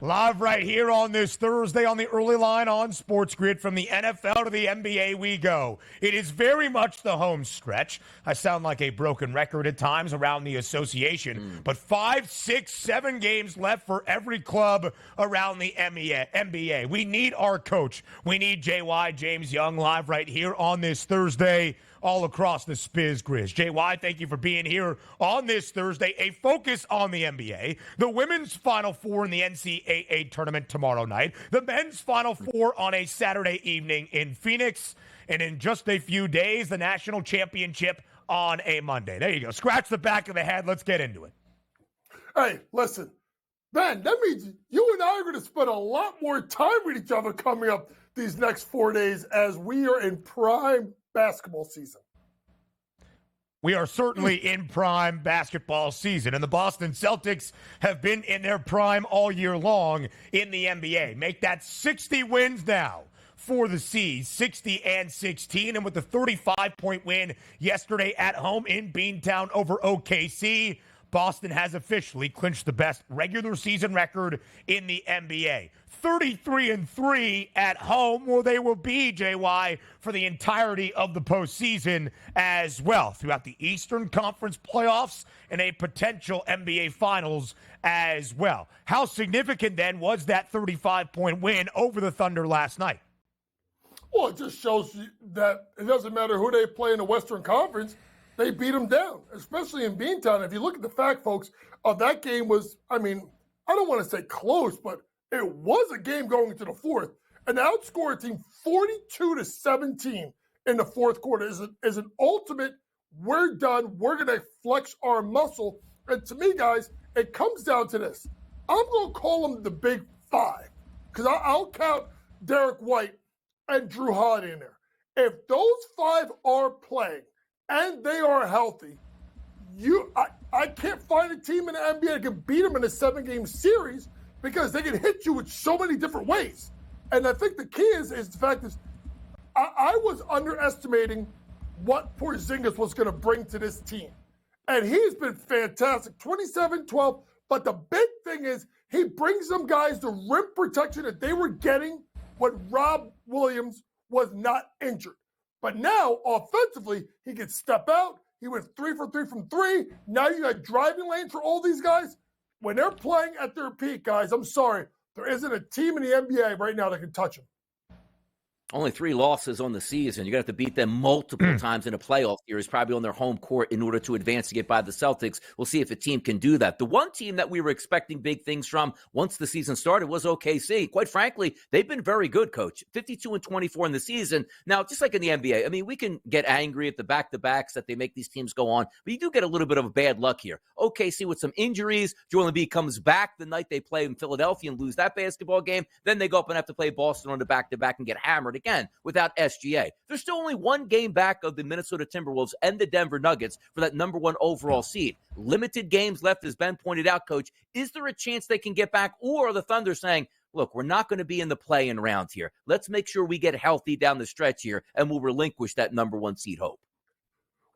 Live right here on this Thursday on the early line on SportsGrid. From the NFL to the NBA we go. It is very much the home stretch. I sound like a broken record at times around the association, but 5, 6, 7 games left for every club around the NBA. We need our coach. We need JY, James Young, live right here on this Thursday all across the Spiz Grizz. JY, thank you for being here on this Thursday. A focus on the NBA, the women's Final Four in the NCAA tournament tomorrow night, the men's Final Four on a Saturday evening in Phoenix, and in just a few days, the national championship on a Monday. There you go. Scratch the back of the head. Let's get into it. Hey, listen, Ben, that means you and I are going to spend a lot more time with each other coming up these next 4 days as we are in prime basketball season. We are certainly in prime basketball season, and the Boston Celtics have been in their prime all year long in the NBA. Make that 60 wins now for the C's, 60-16, and with the 35-point win yesterday at home in Beantown over OKC, Boston has officially clinched the best regular season record in the NBA. 33-3 at home, where they will be, JY, for the entirety of the postseason as well, throughout the Eastern Conference playoffs and a potential NBA Finals as well. How significant, then, was that 35-point win over the Thunder last night? Well, it just shows you that it doesn't matter who they play in the Western Conference, they beat them down, especially in Beantown. If you look at the fact, folks, that game was, I don't want to say close, but it was a game going into the fourth. And outscored a team 42-17 in the fourth quarter is an ultimate, we're done, we're going to flex our muscle. And to me, guys, it comes down to this. I'm going to call them the big five, because I'll count Derek White and Drew Holiday in there. If those five are playing and they are healthy, I can't find a team in the NBA that can beat them in a 7-game series, because they can hit you with so many different ways. And I think the key is the fact is I was underestimating what Porzingis was going to bring to this team. And he's been fantastic, 27-12. But the big thing is he brings them guys the rim protection that they were getting when Rob Williams was not injured. But now, offensively, he can step out. He went 3 for 3 from 3. Now you got driving lanes for all these guys. When they're playing at their peak, guys, I'm sorry, there isn't a team in the NBA right now that can touch them. Only 3 losses on the season. You're going to have to beat them multiple times in a playoff series, probably on their home court, in order to advance to get by the Celtics. We'll see if a team can do that. The one team that we were expecting big things from once the season started was OKC. Quite frankly, they've been very good, Coach. 52-24 in the season. Now, just like in the NBA, we can get angry at the back-to-backs that they make these teams go on, but you do get a little bit of bad luck here. OKC with some injuries. Joel Embiid comes back the night they play in Philadelphia and lose that basketball game. Then they go up and have to play Boston on the back-to-back and get hammered again without SGA. There's still only one game back of the Minnesota Timberwolves and the Denver Nuggets for that number 1 overall seed. Limited games left, as Ben pointed out, Coach. Is there a chance they can get back, or are the Thunder saying, look, we're not going to be in the play-in round here. Let's make sure we get healthy down the stretch here, and we'll relinquish that number 1 seed hope?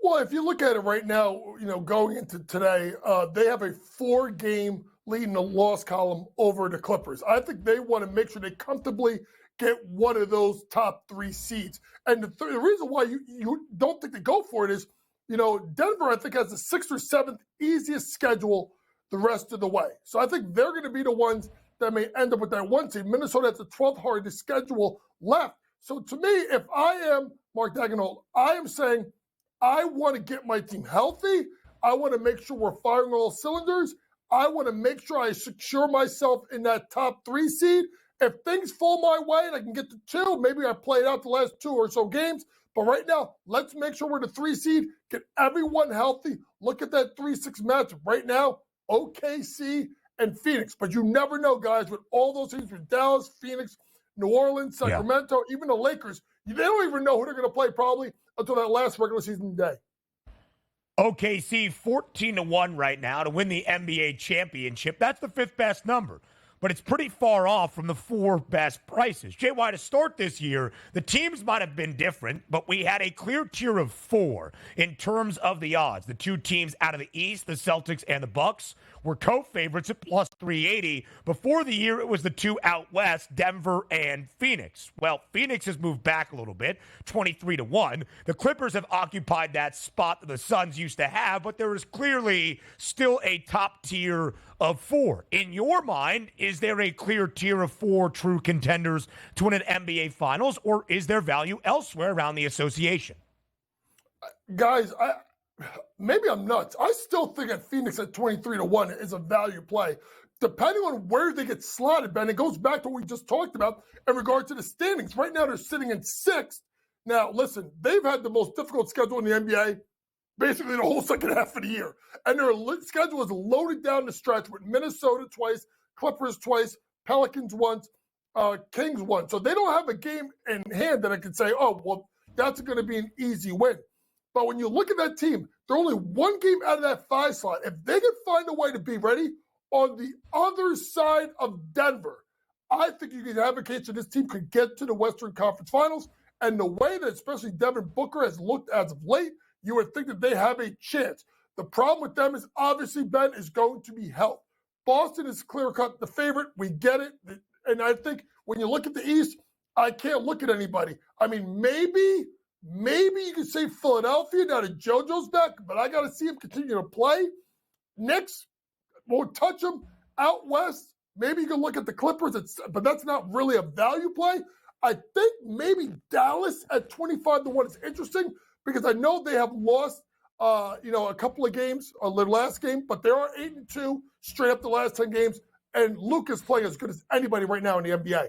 Well, if you look at it right now, going into today, they have a 4-game lead in the loss column over the Clippers. I think they want to make sure they comfortably get one of those top 3 seeds. And the reason why you don't think they go for it is, Denver, I think, has the 6th or 7th easiest schedule the rest of the way. So I think they're going to be the ones that may end up with that 1 seed. Minnesota has the 12th hardest schedule left. So to me, if I am Mark Daigneault, I am saying I want to get my team healthy. I want to make sure we're firing all cylinders. I want to make sure I secure myself in that top 3 seed. If things fall my way and I can get to 2, maybe I play it out the last 2 or so games. But right now, let's make sure we're the 3 seed, get everyone healthy. Look at that 3-6 matchup. Right now, OKC and Phoenix. But you never know, guys, with all those teams, with Dallas, Phoenix, New Orleans, Sacramento, even the Lakers, they don't even know who they're going to play probably until that last regular season day. OKC 14-1 right now to win the NBA championship. That's the 5th best number. but it's pretty far off from the 4 best prices. JY, to start this year, the teams might have been different, but we had a clear tier of 4 in terms of the odds. The 2 teams out of the East, the Celtics and the Bucks, were co-favorites at plus 380. Before the year, it was the 2 out west, Denver and Phoenix. Well, Phoenix has moved back a little bit, 23-1. The Clippers have occupied that spot that the Suns used to have, but there is clearly still a top tier of 4. In your mind, is there a clear tier of 4 true contenders to win an NBA Finals, or is there value elsewhere around the association? Guys, maybe I'm nuts. I still think that Phoenix at 23-1 is a value play. Depending on where they get slotted, Ben, it goes back to what we just talked about in regard to the standings. Right now, they're sitting in 6th. Now, listen, they've had the most difficult schedule in the NBA basically the whole second half of the year. And their schedule is loaded down the stretch with Minnesota twice, Clippers twice, Pelicans once, Kings once. So they don't have a game in hand that I can say, oh, well, that's going to be an easy win. But when you look at that team, they're only 1 game out of that 5 slot. If they can find a way to be ready on the other side of Denver, I think you can advocate that this team could get to the Western Conference Finals. And the way that especially Devin Booker has looked as of late, you would think that they have a chance. The problem with them is obviously, Ben, is going to be health. Boston is clear-cut the favorite. We get it. And I think when you look at the East, I can't look at anybody. I mean, maybe you could say Philadelphia now that JoJo's back, but I got to see him continue to play. Knicks won't touch him. Out west, maybe you can look at the Clippers, but that's not really a value play. I think maybe Dallas at 25-1 is interesting because I know they have lost, a couple of games on their last game, but they are 8-2 straight up the last 10 games, and Luke is playing as good as anybody right now in the NBA.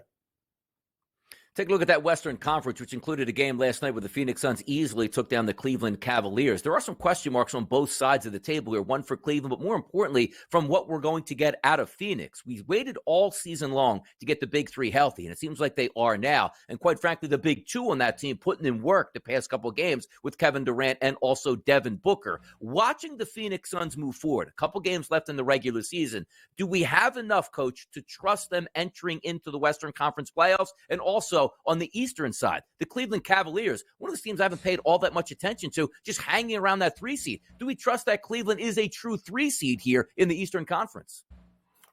Take a look at that Western Conference, which included a game last night where the Phoenix Suns easily took down the Cleveland Cavaliers. There are some question marks on both sides of the table here, one for Cleveland, but more importantly, from what we're going to get out of Phoenix. We waited all season long to get the big 3 healthy, and it seems like they are now. And quite frankly, the big 2 on that team putting in work the past couple of games with Kevin Durant and also Devin Booker. Watching the Phoenix Suns move forward, a couple games left in the regular season, do we have enough, Coach, to trust them entering into the Western Conference playoffs? And also, on the Eastern side, the Cleveland Cavaliers, one of those teams I haven't paid all that much attention to, just hanging around that 3 seed. Do we trust that Cleveland is a true 3 seed here in the Eastern Conference?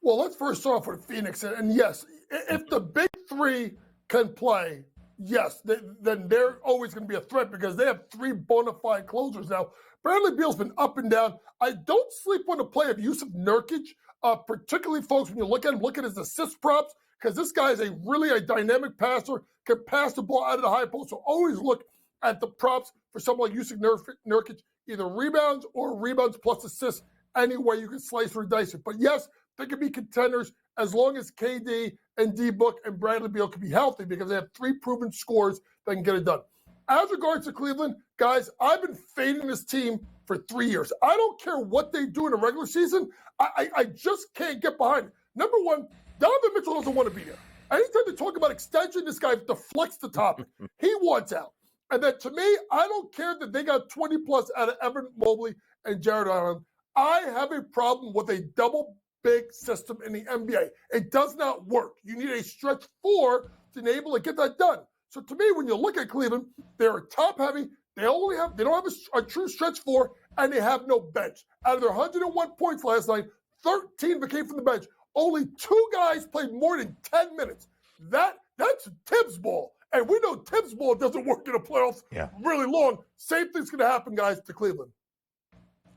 Well, let's first start off with Phoenix. And yes, if the big 3 can play, yes, then they're always going to be a threat because they have 3 bona fide closers now. Bradley Beal's been up and down. I don't sleep on the play of Yusuf Nurkic, particularly, folks, when you look at him, look at his assist props, because this guy is really a dynamic passer, can pass the ball out of the high post. So always look at the props for someone like Yusuf Nurkic, either rebounds or rebounds plus assists, any way you can slice or dice it. But yes, they can be contenders as long as KD and D-Book and Bradley Beal can be healthy because they have 3 proven scores that can get it done. As regards to Cleveland, guys, I've been fading this team for 3 years. I don't care what they do in the regular season. I just can't get behind it. Number one, Donovan Mitchell doesn't want to be there. Anytime they talk about extension, this guy deflects the topic. He wants out. And then to me, I don't care that they got 20-plus out of Evan Mobley and Jared Allen. I have a problem with a double big system in the NBA. It does not work. You need a stretch 4 to enable to get that done. So to me, when you look at Cleveland, they're top heavy. They don't have a true stretch 4, and they have no bench. Out of their 101 points last night, 13 came from the bench. Only 2 guys played more than 10 minutes. That's Tibbs ball. And we know Tibbs ball doesn't work in the playoffs really long. Same thing's going to happen, guys, to Cleveland.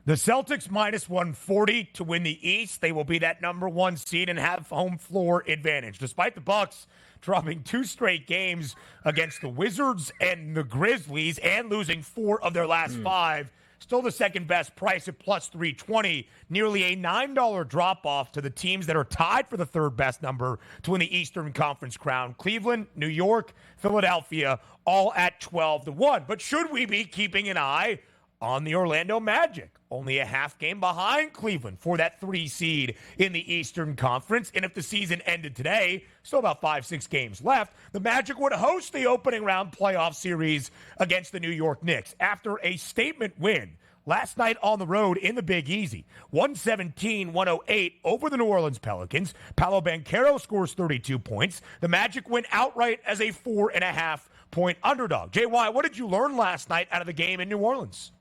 The Celtics minus 140 to win the East. They will be that number 1 seed and have home floor advantage. Despite the Bucks dropping 2 straight games against the Wizards and the Grizzlies and losing 4 of their last 5, still the second best price at plus 320. Nearly a $9 drop-off to the teams that are tied for the third best number to win the Eastern Conference crown. Cleveland, New York, Philadelphia, all at 12-1. But should we be keeping an eye on the Orlando Magic? Only a half game behind Cleveland for that 3 seed in the Eastern Conference. And if the season ended today, still about 5-6 games left, the Magic would host the opening round playoff series against the New York Knicks. After a statement win last night on the road in the Big Easy. 117-108 over the New Orleans Pelicans. Paolo Banchero scores 32 points. The Magic win outright as a 4.5-point underdog. JY, what did you learn last night out of the game in New Orleans?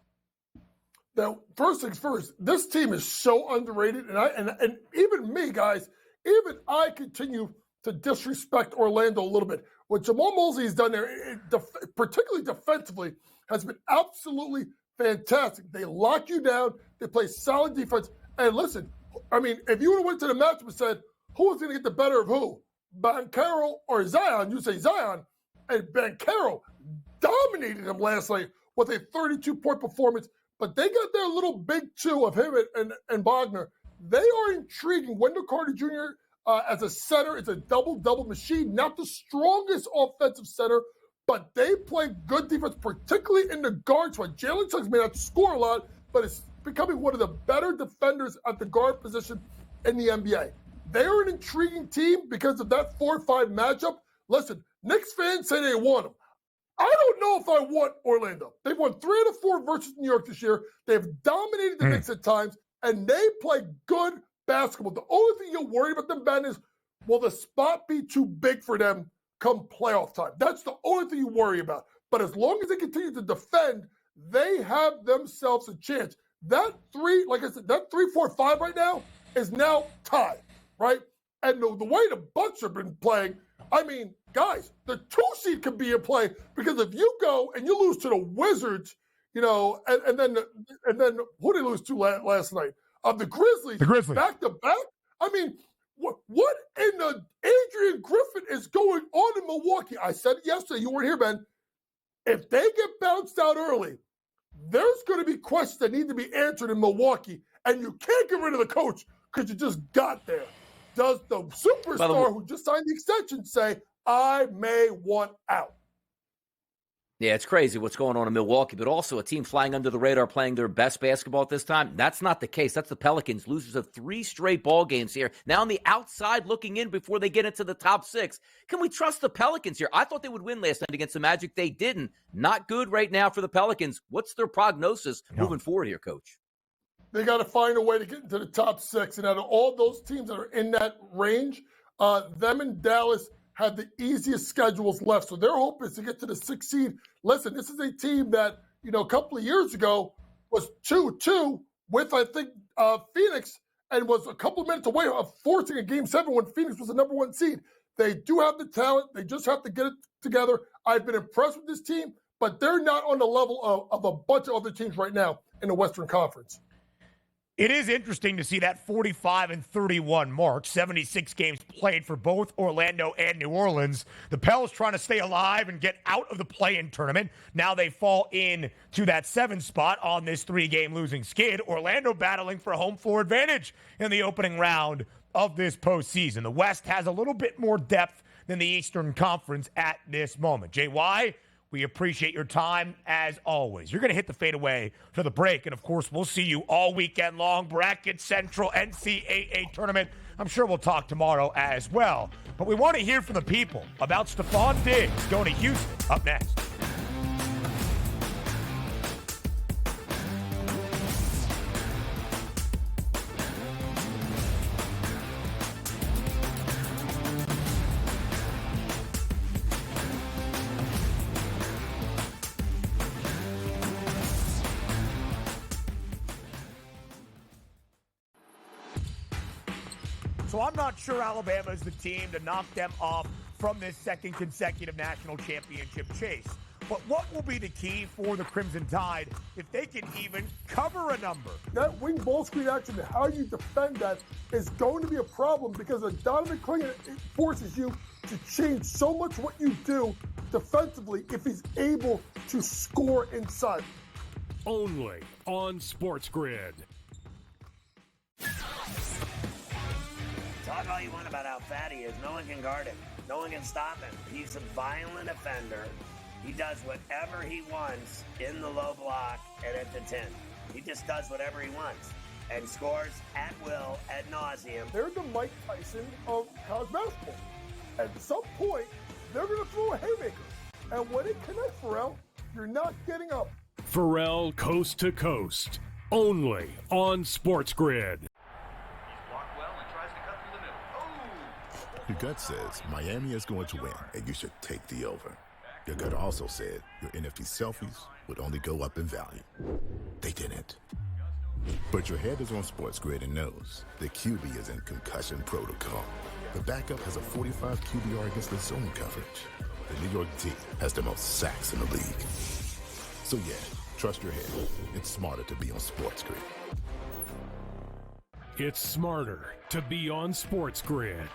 Now, first things first, this team is so underrated, and even me, guys, even I continue to disrespect Orlando a little bit. What Jamal Mosley's done there, particularly defensively, has been absolutely fantastic. They lock you down. They play solid defense. And listen, I mean, if you would have went to the matchup and said, who was going to get the better of who, Banchero or Zion, you say Zion. And Banchero dominated him last night with a 32-point performance. But they got their little big two of him and Wagner. They are intriguing. Wendell Carter Jr. As a center, it's a double-double machine. Not the strongest offensive center, but they play good defense, particularly in the guard spot. Jalen Suggs may not score a lot, but it's becoming one of the better defenders at the guard position in the NBA. They are an intriguing team because of that 4-5 matchup. Listen, Knicks fans say they want them. I don't know if I want Orlando. They've won 3 out of 4 versus New York this year. They've dominated the Knicks at times, and they play good basketball. The only thing you're worried about them, Ben, is will the spot be too big for them come playoff time? That's the only thing you worry about. But as long as they continue to defend, they have themselves a chance. That 3, like I said, that 3-4-5 right now is now tied, right? And the way the Bucks have been playing, I mean, guys, the 2 seed could be in play because if you go and you lose to the Wizards, you know, and then who did they lose to last night? The Grizzlies. The Grizzlies. Back to back. I mean, what in the Adrian Griffin is going on in Milwaukee? I said it yesterday. You weren't here, Ben. If they get bounced out early, there's going to be questions that need to be answered in Milwaukee, and you can't get rid of the coach because you just got there. Does the superstar who just signed the extension say, I may want out? Yeah, it's crazy what's going on in Milwaukee, but also a team flying under the radar playing their best basketball at this time. That's not the case. That's the Pelicans, losers of 3 straight ball games here. Now on the outside looking in before they get into the top 6. Can we trust the Pelicans here? I thought they would win last night against the Magic. They didn't. Not good right now for the Pelicans. What's their prognosis moving forward here, Coach? They got to find a way to get into the top 6. And out of all those teams that are in that range, them and Dallas have the easiest schedules left. So their hope is to get to the 6th seed. Listen, this is a team that, you know, a couple of years ago was 2-2 with, I think, Phoenix, and was a couple of minutes away of forcing a Game 7 when Phoenix was the number 1 seed. They do have the talent. They just have to get it together. I've been impressed with this team, but they're not on the level of a bunch of other teams right now in the Western Conference. It is interesting to see that 45-31 mark, 76 games played for both Orlando and New Orleans. The Pels trying to stay alive and get out of the play-in tournament. Now they fall in to that 7th spot on this 3-game losing skid. Orlando battling for home floor advantage in the opening round of this postseason. The West has a little bit more depth than the Eastern Conference at this moment. JY, we appreciate your time as always. You're going to hit the fadeaway for the break. And, of course, we'll see you all weekend long. Bracket Central NCAA tournament. I'm sure we'll talk tomorrow as well. But we want to hear from the people about Stefon Diggs going to Houston. Up next. So I'm not sure Alabama is the team to knock them off from this 2nd consecutive national championship chase. But what will be the key for the Crimson Tide if they can even cover a number? That wing ball screen action, how you defend that is going to be a problem because Donovan Clingan forces you to change so much what you do defensively if he's able to score inside. Only on SportsGrid. Talk all you want about how fat he is. No one can guard him. No one can stop him. He's a violent offender. He does whatever he wants in the low block and at the 10. He just does whatever he wants and scores at will, ad nauseum. They're the Mike Tyson of college basketball. At some point, they're going to throw a haymaker. And when it connects, Pharrell, you're not getting up. Pharrell Coast to Coast, only on SportsGrid. Your gut says Miami is going to win, and you should take the over. Your gut also said your NFT selfies would only go up in value. They didn't. But your head is on SportsGrid and knows the QB is in concussion protocol. The backup has a 45 QBR against the zone coverage. The New York D has the most sacks in the league. So yeah, trust your head. It's smarter to be on SportsGrid. It's smarter to be on SportsGrid,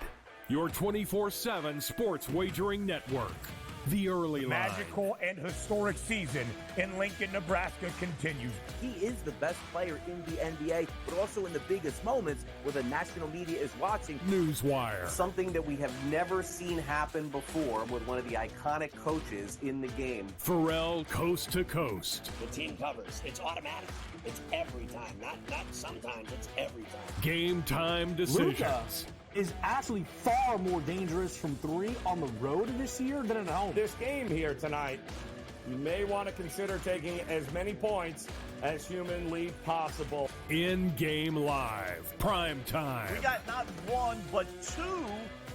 your 24/7 sports wagering network. The early line. Magical and historic season in Lincoln, Nebraska continues. He is the best player in the NBA, but also in the biggest moments where the national media is watching. Newswire. Something that we have never seen happen before with one of the iconic coaches in the game. Pharrell Coast to Coast. The team covers. It's automatic. It's every time. Not sometimes. It's every time. Game time decisions. Luka is actually far more dangerous from three on the road this year than at home. This game here tonight, you may want to consider taking as many points as humanly possible. In-game live, prime time. We got not one, but two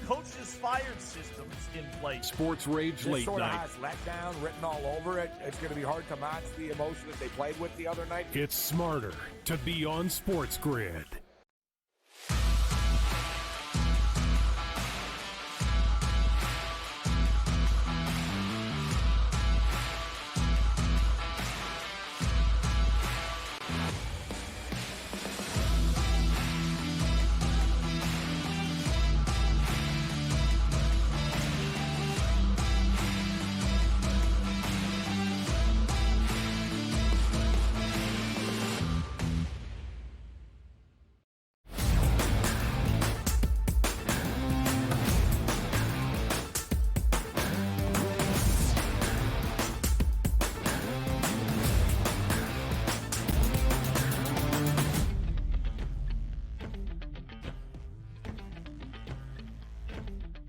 coaches fired systems in place. Sports Rage This late sort night. of has letdown written all over it. It's going to be hard to match the emotion that they played with the other night. It's smarter to be on SportsGrid.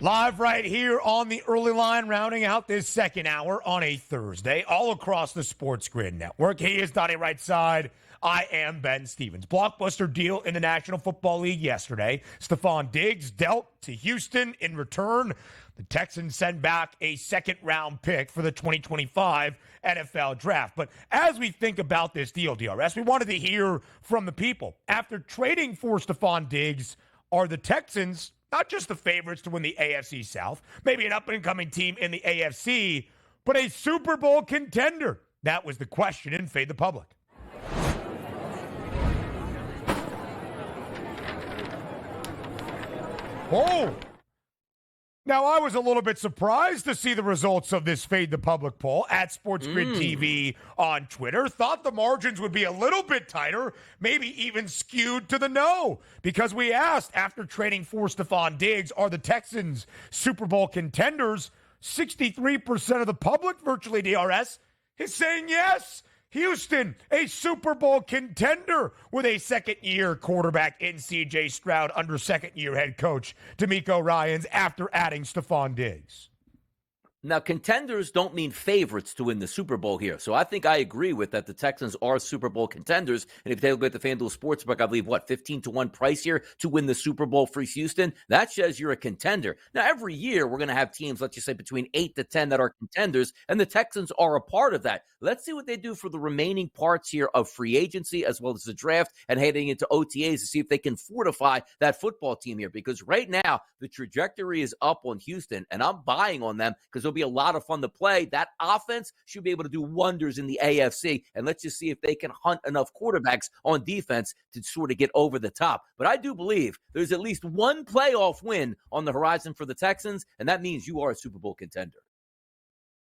Live right here on the early line, rounding out this second hour on a Thursday, all across the SportsGrid network. He is Donnie right side. I am Ben Stevens. Blockbuster deal in the National Football League yesterday. Stefon Diggs dealt to Houston. In return, the Texans send back a second-round pick for the 2025 NFL Draft. But as we think about this deal, DRS, we wanted to hear from the people. After trading for Stefon Diggs, are the Texans not just the favorites to win the AFC South, maybe an up-and-coming team in the AFC, but a Super Bowl contender? That was the question in Fade the Public. Oh! Now, I was a little bit surprised to see the results of this Fade the Public poll at SportsGrid TV on Twitter. Thought the margins would be a little bit tighter, maybe even skewed to the no, because we asked, after trading for Stefon Diggs, are the Texans Super Bowl contenders? 63% of the public, virtually DRS, is saying yes. Houston, a Super Bowl contender with a second-year quarterback in C.J. Stroud under second-year head coach DeMeco Ryans after adding Stefon Diggs. Now, contenders don't mean favorites to win the Super Bowl here. So I think I agree with that. The Texans are Super Bowl contenders. And if you take a look at the FanDuel Sportsbook, I believe, 15-1 price here to win the Super Bowl for Houston. That says you're a contender. Now, every year we're going to have teams, let's just say between 8 to 10 that are contenders, and the Texans are a part of that. Let's see what they do for the remaining parts here of free agency as well as the draft and heading into OTAs to see if they can fortify that football team here. Because right now, the trajectory is up on Houston, and I'm buying on them because they'll be a lot of fun to play. That offense should be able to do wonders in the AFC, and let's just see if they can hunt enough quarterbacks on defense to sort of get over the top. But I do believe there's at least one playoff win on the horizon for the Texans, and that means you are a Super Bowl contender.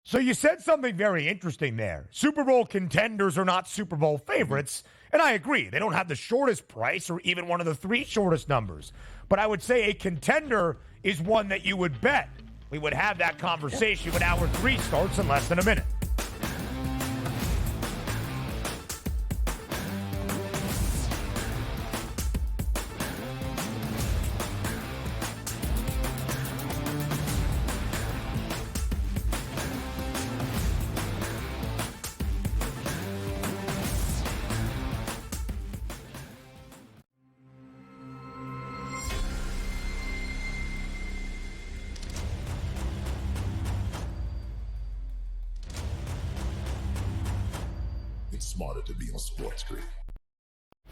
So you said something very interesting there. Super Bowl contenders are not Super Bowl favorites, and I agree. They don't have the shortest price or even one of the 3 shortest numbers. But I would say a contender is one that you would bet. We would have that conversation when Hour 3 starts in less than a minute. smarter to be on SportsGrid.